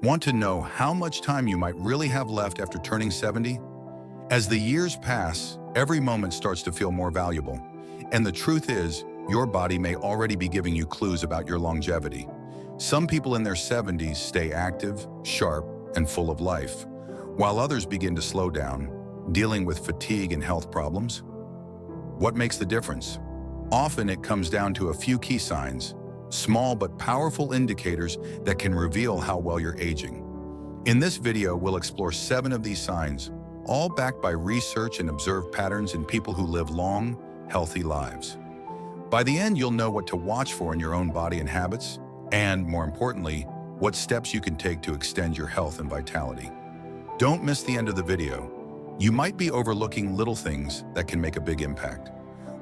Want to know how much time you might really have left after turning 70? As the years pass, every moment starts to feel more valuable. And the truth is, your body may already be giving you clues about your longevity. Some people in their 70s stay active, sharp, and full of life, while others begin to slow down, dealing with fatigue and health problems. What makes the difference? Often it comes down to a few key signs, small but powerful indicators that can reveal how well you're aging. In this video, we'll explore 7 of these signs, all backed by research and observed patterns in people who live long, healthy lives. By the end, you'll know what to watch for in your own body and habits, and more importantly, what steps you can take to extend your health and vitality. Don't miss the end of the video. You might be overlooking little things that can make a big impact.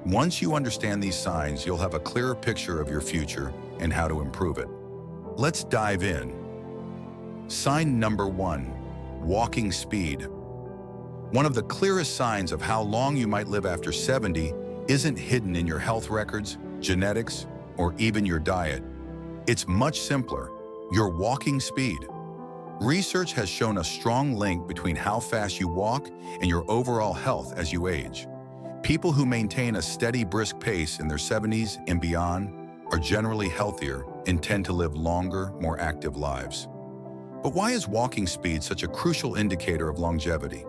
Once you understand these signs, you'll have a clearer picture of your future and how to improve it. Let's dive in. Sign number 1, walking speed. One of the clearest signs of how long you might live after 70 isn't hidden in your health records, genetics, or even your diet. It's much simpler, your walking speed. Research has shown a strong link between how fast you walk and your overall health as you age. People who maintain a steady, brisk pace in their 70s and beyond are generally healthier and tend to live longer, more active lives. But why is walking speed such a crucial indicator of longevity?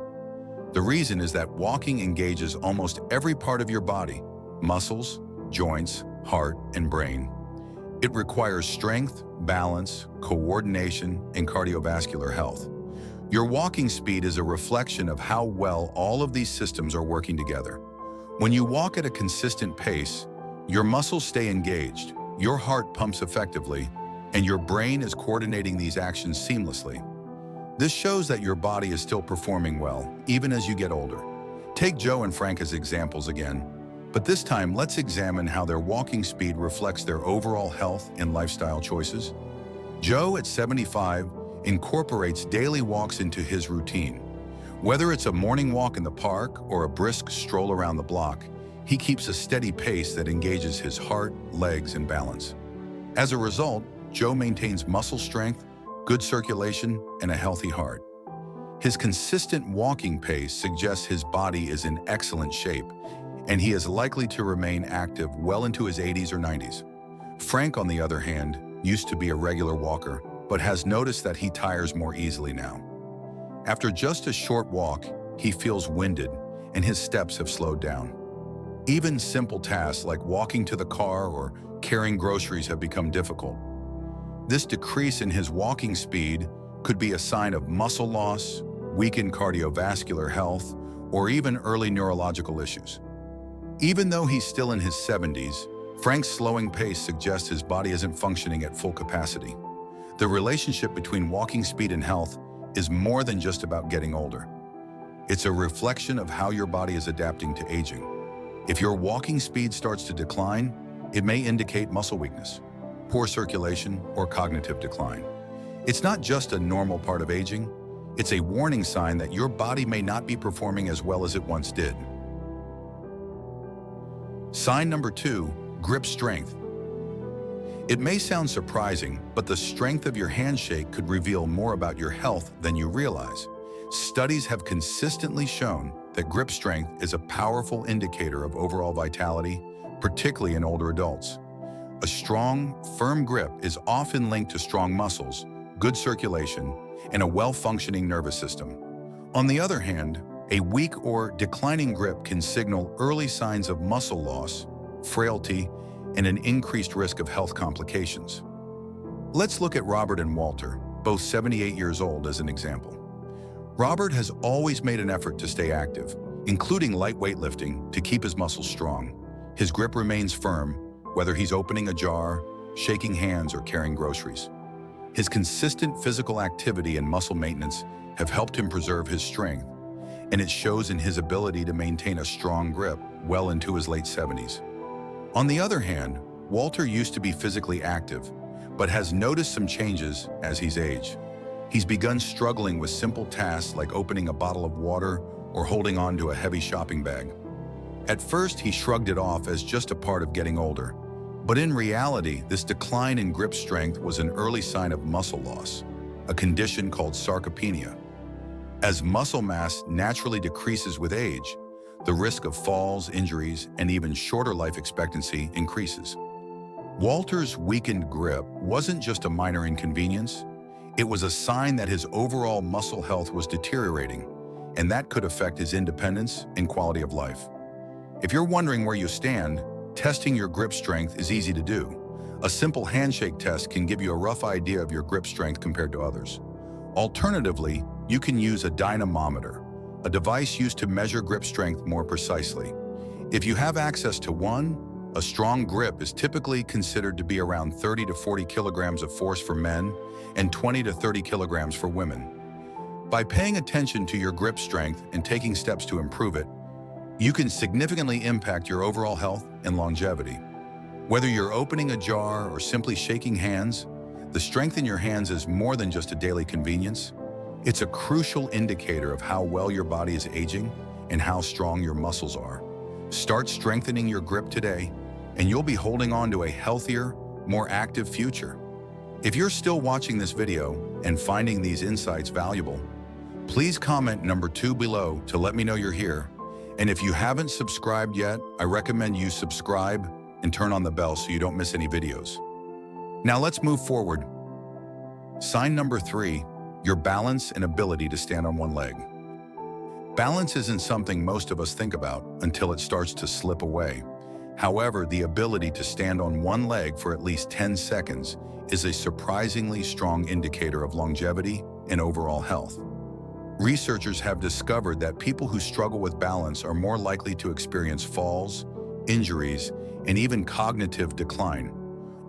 The reason is that walking engages almost every part of your body: muscles, joints, heart, and brain. It requires strength, balance, coordination, and cardiovascular health. Your walking speed is a reflection of how well all of these systems are working together. When you walk at a consistent pace, your muscles stay engaged, your heart pumps effectively, and your brain is coordinating these actions seamlessly. This shows that your body is still performing well, even as you get older. Take Joe and Frank as examples again, but this time let's examine how their walking speed reflects their overall health and lifestyle choices. Joe, at 75, incorporates daily walks into his routine. Whether it's a morning walk in the park or a brisk stroll around the block, he keeps a steady pace that engages his heart, legs, and balance. As a result, Joe maintains muscle strength, good circulation, and a healthy heart. His consistent walking pace suggests his body is in excellent shape, and he is likely to remain active well into his 80s or 90s. Frank, on the other hand, used to be a regular walker, but has noticed that he tires more easily now. After just a short walk, he feels winded, and his steps have slowed down. Even simple tasks like walking to the car or carrying groceries have become difficult. This decrease in his walking speed could be a sign of muscle loss, weakened cardiovascular health, or even early neurological issues. Even though he's still in his 70s, Frank's slowing pace suggests his body isn't functioning at full capacity. The relationship between walking speed and health is more than just about getting older. It's a reflection of how your body is adapting to aging. If your walking speed starts to decline, it may indicate muscle weakness, poor circulation, or cognitive decline. It's not just a normal part of aging, it's a warning sign that your body may not be performing as well as it once did. Sign number 2, grip strength. It may sound surprising, but the strength of your handshake could reveal more about your health than you realize. Studies have consistently shown that grip strength is a powerful indicator of overall vitality, particularly in older adults. A strong, firm grip is often linked to strong muscles, good circulation, and a well-functioning nervous system. On the other hand, a weak or declining grip can signal early signs of muscle loss, frailty, and an increased risk of health complications. Let's look at Robert and Walter, both 78 years old, as an example. Robert has always made an effort to stay active, including light weightlifting, to keep his muscles strong. His grip remains firm, whether he's opening a jar, shaking hands, or carrying groceries. His consistent physical activity and muscle maintenance have helped him preserve his strength, and it shows in his ability to maintain a strong grip well into his late 70s. On the other hand, Walter used to be physically active, but has noticed some changes as he's aged. He's begun struggling with simple tasks like opening a bottle of water or holding on to a heavy shopping bag. At first, he shrugged it off as just a part of getting older, But in reality, this decline in grip strength was an early sign of muscle loss, a condition called sarcopenia. As muscle mass naturally decreases with age, the risk of falls, injuries, and even shorter life expectancy increases. Walter's weakened grip wasn't just a minor inconvenience, it was a sign that his overall muscle health was deteriorating, and that could affect his independence and quality of life. If you're wondering where you stand, testing your grip strength is easy to do. A simple handshake test can give you a rough idea of your grip strength compared to others. Alternatively, you can use a dynamometer, a device used to measure grip strength more precisely. If you have access to one, a strong grip is typically considered to be around 30 to 40 kilograms of force for men and 20 to 30 kilograms for women. By paying attention to your grip strength and taking steps to improve it, you can significantly impact your overall health and longevity. Whether you're opening a jar or simply shaking hands, the strength in your hands is more than just a daily convenience. It's a crucial indicator of how well your body is aging and how strong your muscles are. Start strengthening your grip today, and you'll be holding on to a healthier, more active future. If you're still watching this video and finding these insights valuable, please comment number 2 below to let me know you're here. And if you haven't subscribed yet, I recommend you subscribe and turn on the bell so you don't miss any videos. Now let's move forward. Sign number 3, your balance and ability to stand on one leg. Balance isn't something most of us think about until it starts to slip away. However, the ability to stand on one leg for at least 10 seconds is a surprisingly strong indicator of longevity and overall health. Researchers have discovered that people who struggle with balance are more likely to experience falls, injuries, and even cognitive decline.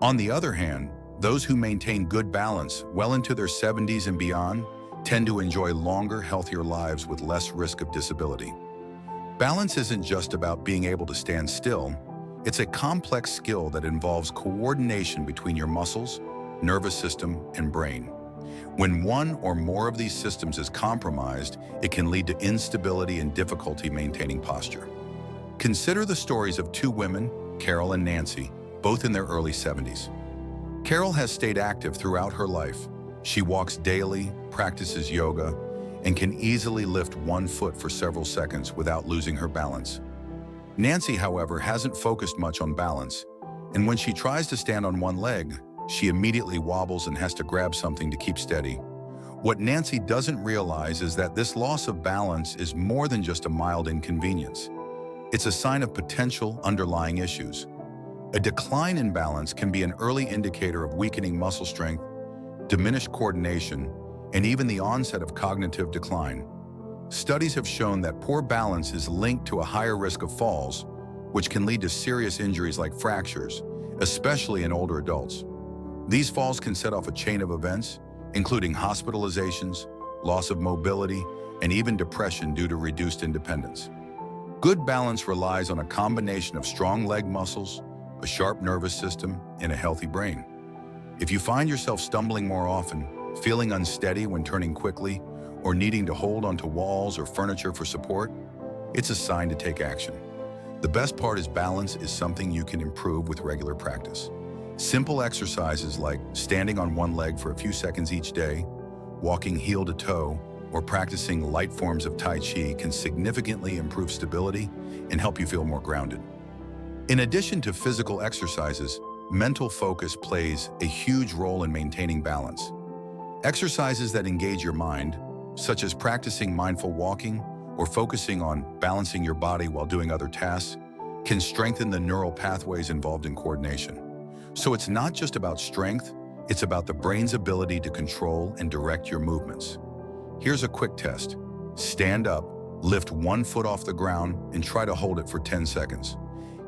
On the other hand, those who maintain good balance well into their 70s and beyond tend to enjoy longer, healthier lives with less risk of disability. Balance isn't just about being able to stand still. It's a complex skill that involves coordination between your muscles, nervous system, and brain. When one or more of these systems is compromised, it can lead to instability and difficulty maintaining posture. Consider the stories of 2 women, Carol and Nancy, both in their early 70s. Carol has stayed active throughout her life. She walks daily, practices yoga, and can easily lift one foot for several seconds without losing her balance. Nancy, however, hasn't focused much on balance, and when she tries to stand on one leg, she immediately wobbles and has to grab something to keep steady. What Nancy doesn't realize is that this loss of balance is more than just a mild inconvenience. It's a sign of potential underlying issues. A decline in balance can be an early indicator of weakening muscle strength, diminished coordination, and even the onset of cognitive decline. Studies have shown that poor balance is linked to a higher risk of falls, which can lead to serious injuries like fractures, especially in older adults. These falls can set off a chain of events, including hospitalizations, loss of mobility, and even depression due to reduced independence. Good balance relies on a combination of strong leg muscles, a sharp nervous system, and a healthy brain. If you find yourself stumbling more often, feeling unsteady when turning quickly, or needing to hold onto walls or furniture for support, it's a sign to take action. The best part is balance is something you can improve with regular practice. Simple exercises like standing on one leg for a few seconds each day, walking heel to toe, or practicing light forms of Tai Chi can significantly improve stability and help you feel more grounded. In addition to physical exercises, mental focus plays a huge role in maintaining balance. Exercises that engage your mind, such as practicing mindful walking or focusing on balancing your body while doing other tasks, can strengthen the neural pathways involved in coordination. So it's not just about strength, it's about the brain's ability to control and direct your movements. Here's a quick test. Stand up, lift one foot off the ground, and try to hold it for 10 seconds.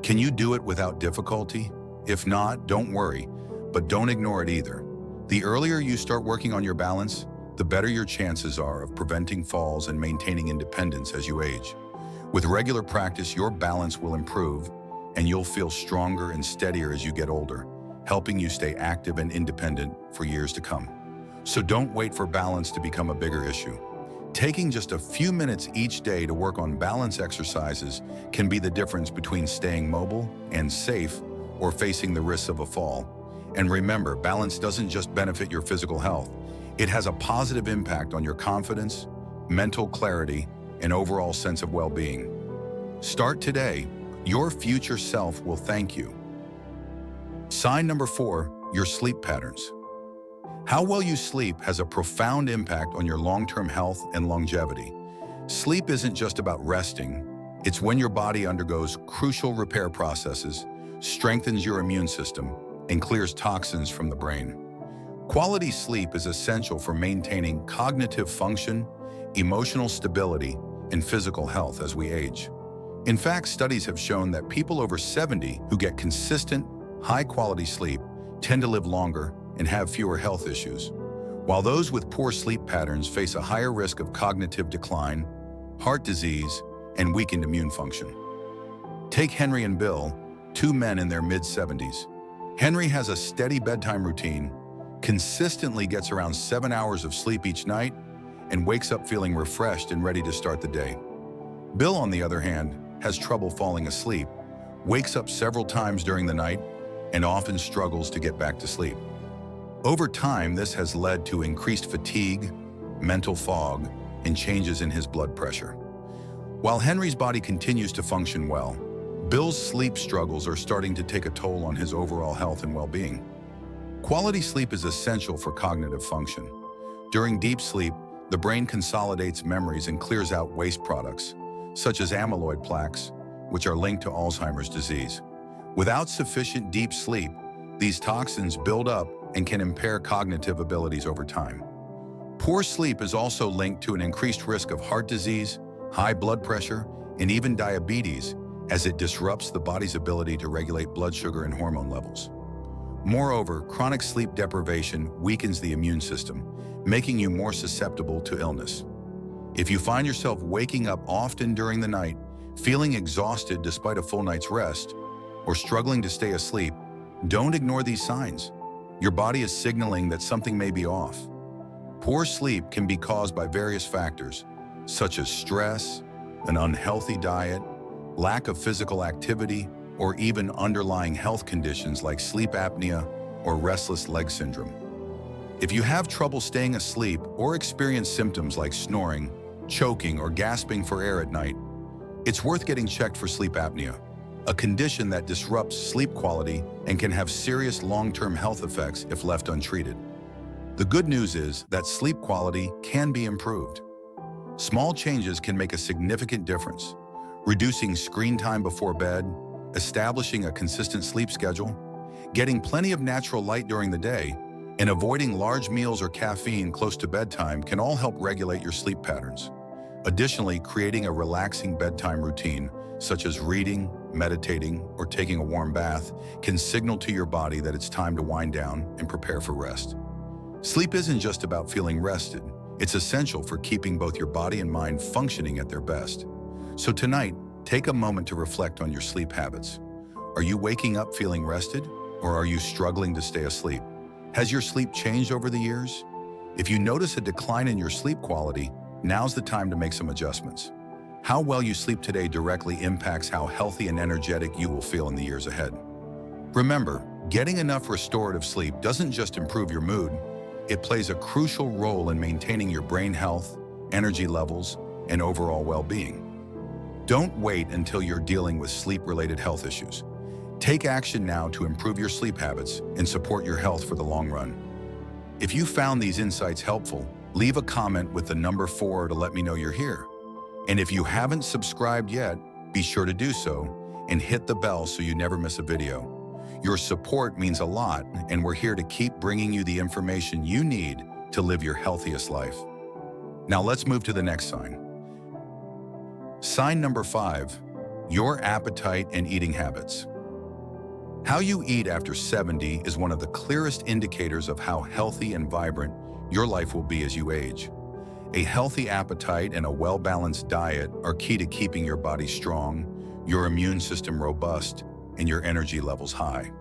Can you do it without difficulty? If not, don't worry, but don't ignore it either. The earlier you start working on your balance, the better your chances are of preventing falls and maintaining independence as you age. With regular practice, your balance will improve, and you'll feel stronger and steadier as you get older, helping you stay active and independent for years to come. So don't wait for balance to become a bigger issue. Taking just a few minutes each day to work on balance exercises can be the difference between staying mobile and safe or facing the risks of a fall. And remember, balance doesn't just benefit your physical health. It has a positive impact on your confidence, mental clarity, and overall sense of well-being. Start today. Your future self will thank you. Sign number 4, your sleep patterns. How well you sleep has a profound impact on your long-term health and longevity. Sleep isn't just about resting. It's when your body undergoes crucial repair processes, strengthens your immune system, and clears toxins from the brain. Quality sleep is essential for maintaining cognitive function, emotional stability, and physical health as we age. In fact, studies have shown that people over 70 who get consistent, high-quality sleep tend to live longer and have fewer health issues, while those with poor sleep patterns face a higher risk of cognitive decline, heart disease, and weakened immune function. Take Henry and Bill, 2 men in their mid-70s. Henry has a steady bedtime routine, consistently gets around 7 hours of sleep each night, and wakes up feeling refreshed and ready to start the day. Bill, on the other hand, has trouble falling asleep, wakes up several times during the night, and often struggles to get back to sleep. Over time, this has led to increased fatigue, mental fog, and changes in his blood pressure. While Henry's body continues to function well, Bill's sleep struggles are starting to take a toll on his overall health and well-being. Quality sleep is essential for cognitive function. During deep sleep, the brain consolidates memories and clears out waste products, such as amyloid plaques, which are linked to Alzheimer's disease. Without sufficient deep sleep, these toxins build up and can impair cognitive abilities over time. Poor sleep is also linked to an increased risk of heart disease, high blood pressure, and even diabetes, as it disrupts the body's ability to regulate blood sugar and hormone levels. Moreover, chronic sleep deprivation weakens the immune system, making you more susceptible to illness. If you find yourself waking up often during the night, feeling exhausted despite a full night's rest, or struggling to stay asleep, don't ignore these signs. Your body is signaling that something may be off. Poor sleep can be caused by various factors, such as stress, an unhealthy diet, lack of physical activity, or even underlying health conditions like sleep apnea or restless leg syndrome. If you have trouble staying asleep or experience symptoms like snoring, choking, or gasping for air at night, it's worth getting checked for sleep apnea, a condition that disrupts sleep quality and can have serious long-term health effects if left untreated. The good news is that sleep quality can be improved. Small changes can make a significant difference. Reducing screen time before bed, establishing a consistent sleep schedule, getting plenty of natural light during the day, and avoiding large meals or caffeine close to bedtime can all help regulate your sleep patterns. Additionally, creating a relaxing bedtime routine, such as reading, meditating, or taking a warm bath, can signal to your body that it's time to wind down and prepare for rest. Sleep isn't just about feeling rested. It's essential for keeping both your body and mind functioning at their best. So tonight, take a moment to reflect on your sleep habits. Are you waking up feeling rested, or are you struggling to stay asleep? Has your sleep changed over the years? If you notice a decline in your sleep quality, now's the time to make some adjustments. How well you sleep today directly impacts how healthy and energetic you will feel in the years ahead. Remember, getting enough restorative sleep doesn't just improve your mood, it plays a crucial role in maintaining your brain health, energy levels, and overall well-being. Don't wait until you're dealing with sleep-related health issues. Take action now to improve your sleep habits and support your health for the long run. If you found these insights helpful, leave a comment with the number 4 to let me know you're here. And if you haven't subscribed yet, be sure to do so and hit the bell so you never miss a video. Your support means a lot, and we're here to keep bringing you the information you need to live your healthiest life. Now let's move to the next sign. Sign number 5, your appetite and eating habits. How you eat after 70 is one of the clearest indicators of how healthy and vibrant your life will be as you age. A healthy appetite and a well-balanced diet are key to keeping your body strong, your immune system robust, and your energy levels high.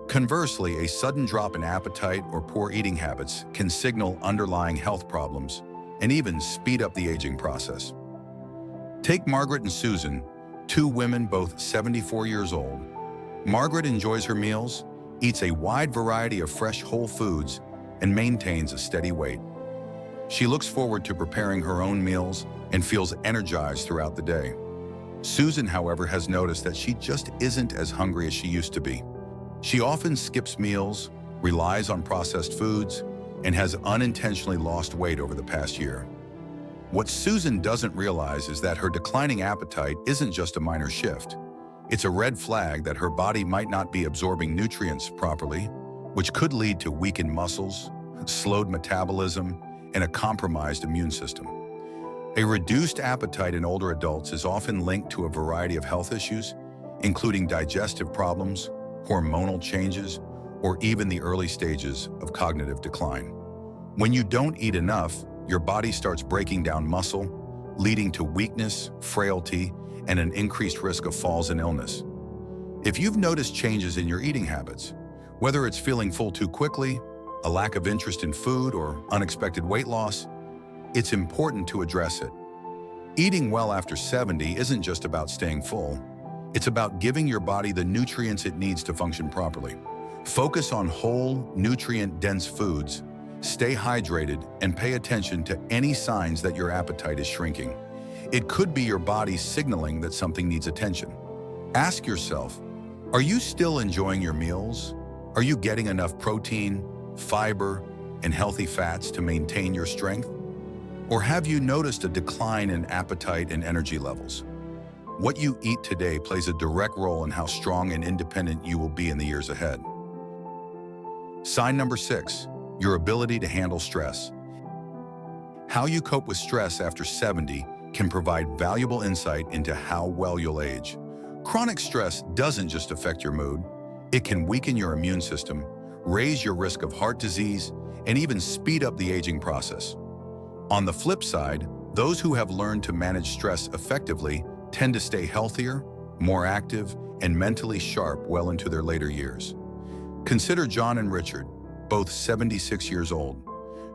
Conversely, a sudden drop in appetite or poor eating habits can signal underlying health problems and even speed up the aging process. Take Margaret and Susan, 2 women both 74 years old. Margaret enjoys her meals, eats a wide variety of fresh whole foods, and maintains a steady weight. She looks forward to preparing her own meals and feels energized throughout the day. Susan, however, has noticed that she just isn't as hungry as she used to be. She often skips meals, relies on processed foods, and has unintentionally lost weight over the past year. What Susan doesn't realize is that her declining appetite isn't just a minor shift. It's a red flag that her body might not be absorbing nutrients properly, which could lead to weakened muscles, slowed metabolism, and a compromised immune system. A reduced appetite in older adults is often linked to a variety of health issues, including digestive problems, hormonal changes, or even the early stages of cognitive decline. When you don't eat enough, your body starts breaking down muscle, leading to weakness, frailty, and an increased risk of falls and illness. If you've noticed changes in your eating habits, whether it's feeling full too quickly, a lack of interest in food, or unexpected weight loss, it's important to address it. Eating well after 70 isn't just about staying full. It's about giving your body the nutrients it needs to function properly. Focus on whole, nutrient-dense foods, stay hydrated, and pay attention to any signs that your appetite is shrinking. It could be your body signaling that something needs attention. Ask yourself, are you still enjoying your meals? Are you getting enough protein, fiber, and healthy fats to maintain your strength? Or have you noticed a decline in appetite and energy levels? What you eat today plays a direct role in how strong and independent you will be in the years ahead. Sign number 6, your ability to handle stress. How you cope with stress after 70 can provide valuable insight into how well you'll age. Chronic stress doesn't just affect your mood. It can weaken your immune system, raise your risk of heart disease, and even speed up the aging process. On the flip side, those who have learned to manage stress effectively tend to stay healthier, more active, and mentally sharp well into their later years. Consider John and Richard, both 76 years old.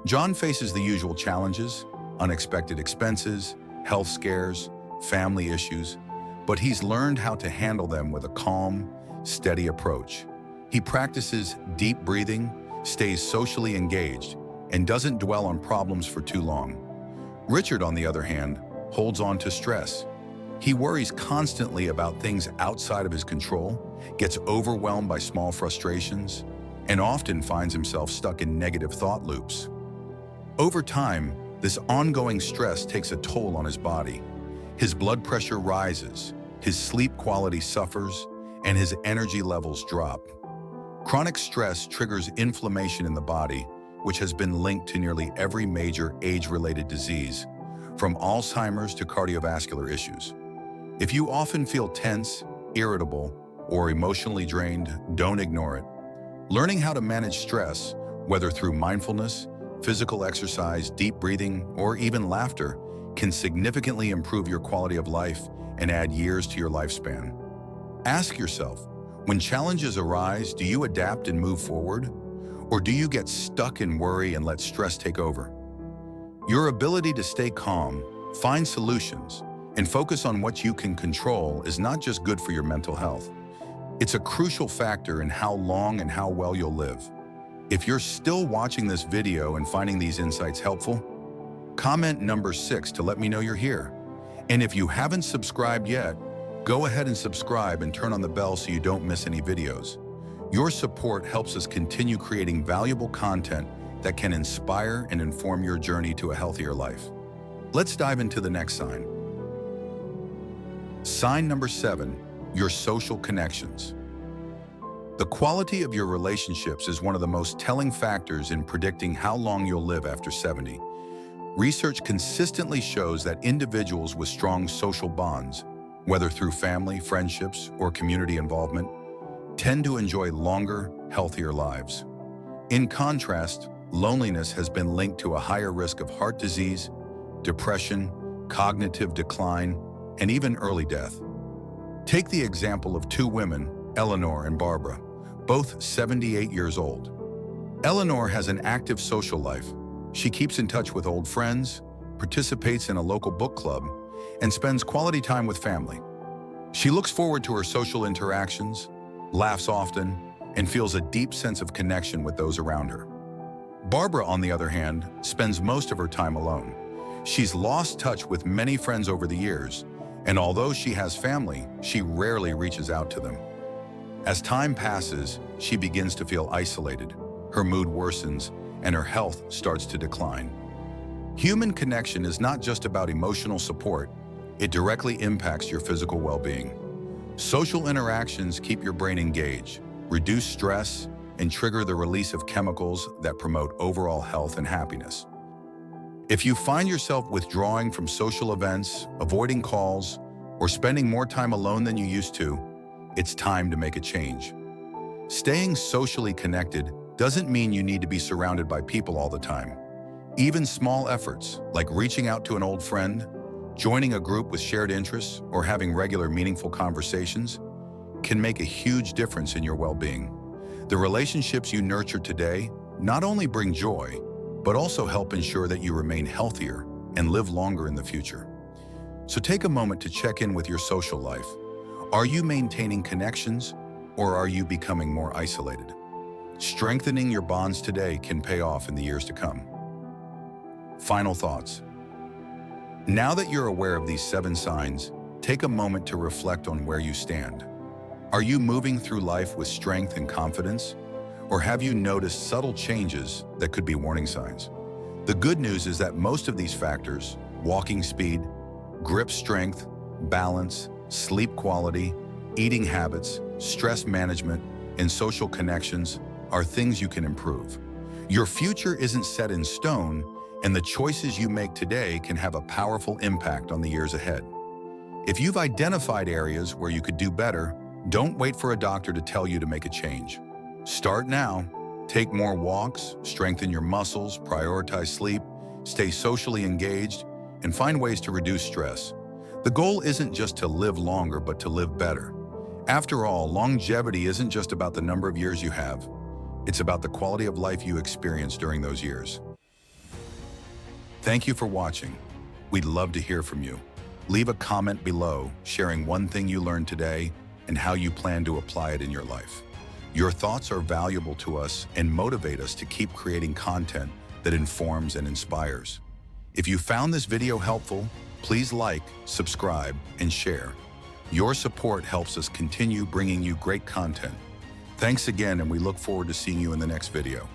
John faces the usual challenges, unexpected expenses, health scares, family issues, but he's learned how to handle them with a calm, steady approach. He practices deep breathing, stays socially engaged, and doesn't dwell on problems for too long. Richard, on the other hand, holds on to stress. He worries constantly about things outside of his control, gets overwhelmed by small frustrations, and often finds himself stuck in negative thought loops. Over time, this ongoing stress takes a toll on his body. His blood pressure rises, his sleep quality suffers, and his energy levels drop. Chronic stress triggers inflammation in the body, which has been linked to nearly every major age-related disease, from Alzheimer's to cardiovascular issues. If you often feel tense, irritable, or emotionally drained, don't ignore it. Learning how to manage stress, whether through mindfulness, physical exercise, deep breathing, or even laughter, can significantly improve your quality of life and add years to your lifespan. Ask yourself, when challenges arise, do you adapt and move forward? Or do you get stuck in worry and let stress take over? Your ability to stay calm, find solutions, and focus on what you can control is not just good for your mental health. It's a crucial factor in how long and how well you'll live. If you're still watching this video and finding these insights helpful, comment number 6 to let me know you're here. And if you haven't subscribed yet, go ahead and subscribe and turn on the bell so you don't miss any videos. Your support helps us continue creating valuable content that can inspire and inform your journey to a healthier life. Let's dive into the next sign. Sign number 7, your social connections. The quality of your relationships is one of the most telling factors in predicting how long you'll live after 70. Research consistently shows that individuals with strong social bonds, whether through family, friendships, or community involvement, tend to enjoy longer, healthier lives. In contrast, loneliness has been linked to a higher risk of heart disease, depression, cognitive decline, and even early death. Take the example of two women, Eleanor and Barbara, both 78 years old. Eleanor has an active social life. She keeps in touch with old friends, participates in a local book club, and spends quality time with family. She looks forward to her social interactions, laughs often, and feels a deep sense of connection with those around her. Barbara, on the other hand, spends most of her time alone. She's lost touch with many friends over the years, and although she has family, she rarely reaches out to them. As time passes, she begins to feel isolated, her mood worsens, and her health starts to decline. Human connection is not just about emotional support, it directly impacts your physical well-being. Social interactions keep your brain engaged, reduce stress, and trigger the release of chemicals that promote overall health and happiness. If you find yourself withdrawing from social events, avoiding calls, or spending more time alone than you used to, it's time to make a change. Staying socially connected doesn't mean you need to be surrounded by people all the time. Even small efforts, like reaching out to an old friend, joining a group with shared interests, or having regular meaningful conversations, can make a huge difference in your well-being. The relationships you nurture today not only bring joy, but also help ensure that you remain healthier and live longer in the future. So take a moment to check in with your social life. Are you maintaining connections, or are you becoming more isolated? Strengthening your bonds today can pay off in the years to come. Final thoughts. Now that you're aware of these 7 signs, take a moment to reflect on where you stand. Are you moving through life with strength and confidence? Or have you noticed subtle changes that could be warning signs? The good news is that most of these factors, walking speed, grip strength, balance, sleep quality, eating habits, stress management, and social connections, are things you can improve. Your future isn't set in stone, and the choices you make today can have a powerful impact on the years ahead. If you've identified areas where you could do better, don't wait for a doctor to tell you to make a change. Start now. Take more walks, strengthen your muscles, prioritize sleep, stay socially engaged, and find ways to reduce stress. The goal isn't just to live longer, but to live better. After all, longevity isn't just about the number of years you have. It's about the quality of life you experience during those years. Thank you for watching. We'd love to hear from you. Leave a comment below sharing one thing you learned today and how you plan to apply it in your life. Your thoughts are valuable to us and motivate us to keep creating content that informs and inspires. If you found this video helpful, please like, subscribe, and share. Your support helps us continue bringing you great content. Thanks again, and we look forward to seeing you in the next video.